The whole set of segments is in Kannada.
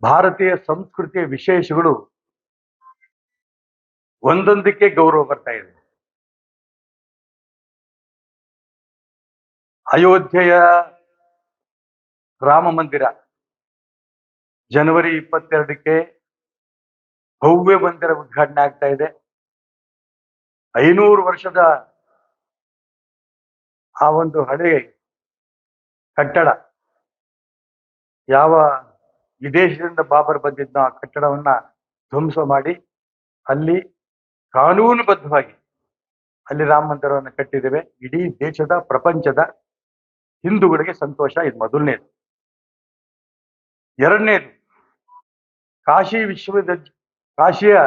ಭಾರತೀಯ ಸಂಸ್ಕೃತಿಯ ವಿಶೇಷಗಳು ಒಂದೊಂದಕ್ಕೆ ಗೌರವ ಬರ್ತಾ ಇದೆ. ಅಯೋಧ್ಯೆಯ ರಾಮ ಮಂದಿರ ಜನವರಿ 22ಕ್ಕೆ ಭವ್ಯ ಮಂದಿರ ಉದ್ಘಾಟನೆ ಆಗ್ತಾ ಇದೆ. 500 ವರ್ಷದ ಆ ಒಂದು ಹಳೆ ಕಟ್ಟಡ, ಯಾವ ವಿದೇಶದಿಂದ ಬಾಬರ್ ಬಂದಿದ್ದ ಆ ಕಟ್ಟಡವನ್ನ ಧ್ವಂಸ ಮಾಡಿ ಅಲ್ಲಿ ಕಾನೂನುಬದ್ಧವಾಗಿ ಅಲ್ಲಿ ರಾಮ ಮಂದಿರವನ್ನು ಕಟ್ಟಿದ್ದೇವೆ. ಇಡೀ ದೇಶದ ಪ್ರಪಂಚದ ಹಿಂದೂಗಳಿಗೆ ಸಂತೋಷ. ಇದು ಮೊದಲನೇದು. ಎರಡನೇದು, ಕಾಶಿಯ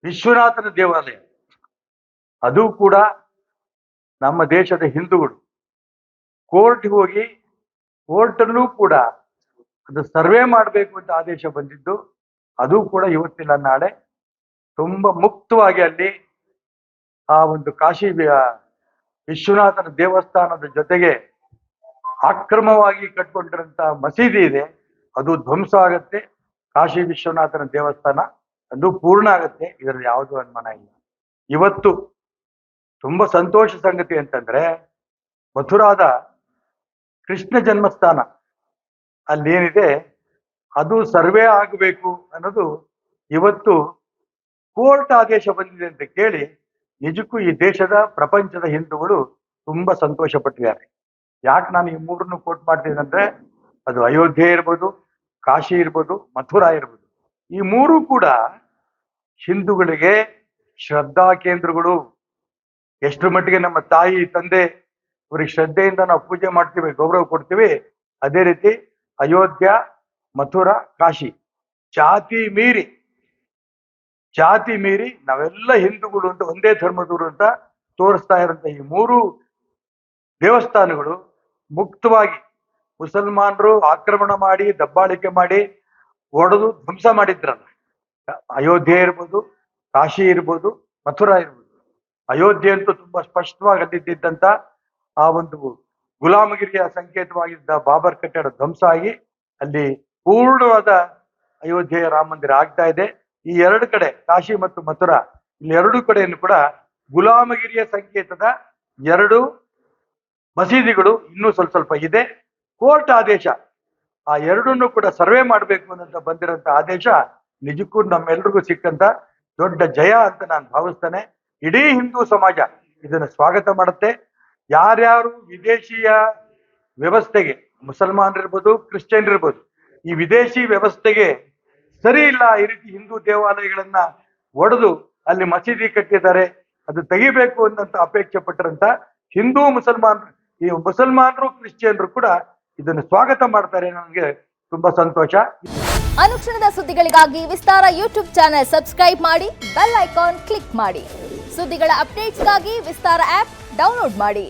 ವಿಶ್ವನಾಥನ ದೇವಾಲಯ, ಅದು ಕೂಡ ನಮ್ಮ ದೇಶದ ಹಿಂದೂಗಳು ಕೋರ್ಟ್ಗೆ ಹೋಗಿ ಕೋರ್ಟಲ್ಲೂ ಕೂಡ ಅದು ಸರ್ವೆ ಮಾಡಬೇಕು ಅಂತ ಆದೇಶ ಬಂದಿದ್ದು, ಅದು ಕೂಡ ಇವತ್ತಿನ ನಾಳೆ ತುಂಬಾ ಮುಕ್ತವಾಗಿ ಅಲ್ಲಿ ಆ ಒಂದು ಕಾಶಿ ವಿಶ್ವನಾಥನ ದೇವಸ್ಥಾನದ ಜೊತೆಗೆ ಅಕ್ರಮವಾಗಿ ಕಟ್ಕೊಂಡಿರಂತ ಮಸೀದಿ ಇದೆ, ಅದು ಧ್ವಂಸ ಆಗತ್ತೆ. ಕಾಶಿ ವಿಶ್ವನಾಥನ ದೇವಸ್ಥಾನ ಅದು ಪೂರ್ಣ ಆಗತ್ತೆ, ಇದರಲ್ಲಿ ಯಾವುದೂ ಅನುಮಾನ ಇಲ್ಲ. ಇವತ್ತು ತುಂಬಾ ಸಂತೋಷ ಸಂಗತಿ ಅಂತಂದ್ರೆ, ಮಥುರಾದ ಕೃಷ್ಣ ಜನ್ಮಸ್ಥಾನ ಅಲ್ಲೇನಿದೆ ಅದು ಸರ್ವೆ ಆಗಬೇಕು ಅನ್ನೋದು ಇವತ್ತು ಕೋರ್ಟ್ ಆದೇಶ ಬಂದಿದೆ ಅಂತ ಕೇಳಿ ನಿಜಕ್ಕೂ ಈ ದೇಶದ ಪ್ರಪಂಚದ ಹಿಂದೂಗಳು ತುಂಬಾ ಸಂತೋಷ ಪಟ್ಟಿದ್ದಾರೆ. ಯಾಕೆ ನಾನು ಈ ಮೂರನ್ನು ಕೋಟ್ ಮಾಡ್ತೀನಿ ಅಂದ್ರೆ, ಅದು ಅಯೋಧ್ಯೆ ಇರ್ಬೋದು, ಕಾಶಿ ಇರ್ಬೋದು, ಮಥುರಾ ಇರ್ಬೋದು, ಈ ಮೂರು ಕೂಡ ಹಿಂದೂಗಳಿಗೆ ಶ್ರದ್ಧಾ ಕೇಂದ್ರಗಳು. ಎಷ್ಟರ ಮಟ್ಟಿಗೆ ನಮ್ಮ ತಾಯಿ ತಂದೆ ಇವರಿಗೆ ಶ್ರದ್ಧೆಯಿಂದ ನಾವು ಪೂಜೆ ಮಾಡ್ತೀವಿ, ಗೌರವ ಕೊಡ್ತೀವಿ, ಅದೇ ರೀತಿ ಅಯೋಧ್ಯ, ಮಥುರಾ, ಕಾಶಿ ಜಾತಿ ಮೀರಿ ನಾವೆಲ್ಲ ಹಿಂದೂಗಳು ಅಂತ, ಒಂದೇ ಧರ್ಮದವರು ಅಂತ ತೋರಿಸ್ತಾ ಇರೋಂಥ ಈ ಮೂರು ದೇವಸ್ಥಾನಗಳು ಮುಕ್ತವಾಗಿ ಮುಸಲ್ಮಾನರು ಆಕ್ರಮಣ ಮಾಡಿ ದಬ್ಬಾಳಿಕೆ ಮಾಡಿ ಒಡೆದು ಧ್ವಂಸ ಮಾಡಿದ್ರಲ್ಲ. ಅಯೋಧ್ಯೆ ಇರ್ಬೋದು, ಕಾಶಿ ಇರ್ಬೋದು, ಮಥುರಾ ಇರ್ಬೋದು. ಅಯೋಧ್ಯೆ ಅಂತೂ ತುಂಬಾ ಸ್ಪಷ್ಟವಾಗಿ ಅಲ್ಲಿದ್ದಂತ ಆ ಒಂದು ಗುಲಾಮಗಿರಿಯ ಸಂಕೇತವಾಗಿದ್ದ ಬಾಬರ್ ಕಟ್ಟಡ ಧ್ವಂಸ ಆಗಿ ಅಲ್ಲಿ ಪೂರ್ಣವಾದ ಅಯೋಧ್ಯೆಯ ರಾಮ ಮಂದಿರ ಆಗ್ತಾ ಇದೆ. ಈ ಎರಡು ಕಡೆ ಕಾಶಿ ಮತ್ತು ಮಥುರಾ, ಇಲ್ಲಿ ಎರಡು ಕಡೆಯನ್ನು ಕೂಡ ಗುಲಾಮಗಿರಿಯ ಸಂಕೇತದ ಎರಡು ಮಸೀದಿಗಳು ಇನ್ನೂ ಸ್ವಲ್ಪ ಇದೆ. ಕೋರ್ಟ್ ಆದೇಶ ಆ ಎರಡನ್ನೂ ಕೂಡ ಸರ್ವೆ ಮಾಡಬೇಕು ಅಂತ ಬಂದಿರೋಂಥ ಆದೇಶ ನಿಜಕ್ಕೂ ನಮ್ಮೆಲ್ರಿಗೂ ಸಿಕ್ಕಂತ ದೊಡ್ಡ ಜಯ ಅಂತ ನಾನು ಭಾವಿಸ್ತೇನೆ. ಇಡೀ ಹಿಂದೂ ಸಮಾಜ ಇದನ್ನು ಸ್ವಾಗತ ಮಾಡುತ್ತೆ. ಯಾರ್ಯಾರು ವಿದೇಶಿಯ ವ್ಯವಸ್ಥೆಗೆ, ಮುಸಲ್ಮಾನರಿರ್ಬೋದು, ಕ್ರಿಶ್ಚಿಯನ್ ಇರ್ಬೋದು, ಈ ವಿದೇಶಿ ವ್ಯವಸ್ಥೆಗೆ ಸರಿ ಇಲ್ಲ, ಈ ರೀತಿ ಹಿಂದೂ ದೇವಾಲಯಗಳನ್ನ ಒಡೆದು ಅಲ್ಲಿ ಮಸೀದಿ ಕಟ್ಟಿದ್ದಾರೆ, ಅದು ತೆಗಿಬೇಕು ಅನ್ನಂತ ಅಪೇಕ್ಷೆ ಪಟ್ಟಿರಂತ ಹಿಂದೂ ಮುಸಲ್ಮಾನರು ಕ್ರಿಶ್ಚಿಯನ್ರು ಕೂಡ ಇದನ್ನು ಸ್ವಾಗತ ಮಾಡ್ತಾರೆ. ನನಗೆ ತುಂಬಾ ಸಂತೋಷ. ಅನುಕ್ಷಣದ ಸುದ್ದಿಗಳಿಗಾಗಿ ವಿಸ್ತಾರ ಯೂಟ್ಯೂಬ್ ಚಾನೆಲ್ ಸಬ್ಸ್ಕ್ರೈಬ್ ಮಾಡಿ, ಬೆಲ್ ಐಕಾನ್ ಕ್ಲಿಕ್ ಮಾಡಿ. ಸುದ್ದಿಗಳ ಅಪ್ಡೇಟ್ಸ್ಗಾಗಿ ವಿಸ್ತಾರ ಆಪ್ ಡೌನ್ಲೋಡ್ ಮಾಡಿ.